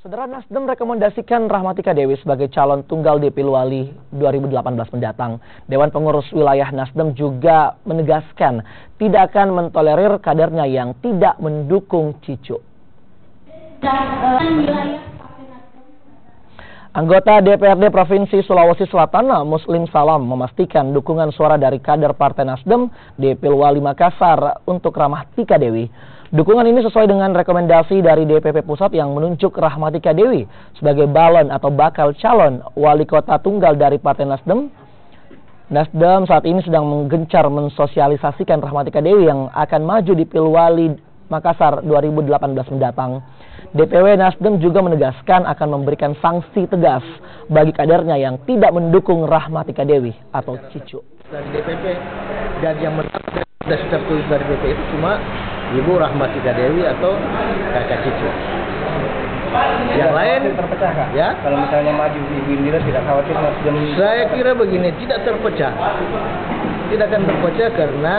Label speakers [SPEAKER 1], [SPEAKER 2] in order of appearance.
[SPEAKER 1] Saudara, Nasdem rekomendasikan Rahmatika Dewi sebagai calon tunggal di Pilwali 2018 mendatang. Dewan Pengurus Wilayah Nasdem juga menegaskan tidak akan mentolerir kadernya yang tidak mendukung Cicu. Anggota DPRD Provinsi Sulawesi Selatan, Muslim Salam, memastikan dukungan suara dari kader Partai Nasdem di Pilwali Makassar untuk Rahmatika Dewi. Dukungan ini sesuai dengan rekomendasi dari DPP Pusat yang menunjuk Rahmatika Dewi sebagai balon atau bakal calon wali kota tunggal dari Partai Nasdem. Nasdem saat ini sedang menggencar mensosialisasikan Rahmatika Dewi yang akan maju di Pilwali Makassar 2018 mendatang. DPW Nasdem juga menegaskan akan memberikan sanksi tegas bagi kadernya yang tidak mendukung Rahmatika Dewi atau Cicu.
[SPEAKER 2] Dari DPP dan yang menang sudah tertulis dari DPP itu cuma Ibu Rahmatika Dewi atau Kakak Cicu. Yang lain
[SPEAKER 3] terpecah, Kak?
[SPEAKER 2] Ya?
[SPEAKER 3] Kalau misalnya maju Ibu Indira tidak khawatir Nasdem?
[SPEAKER 2] Saya kira begini, tidak terpecah. Tidak akan terpecah karena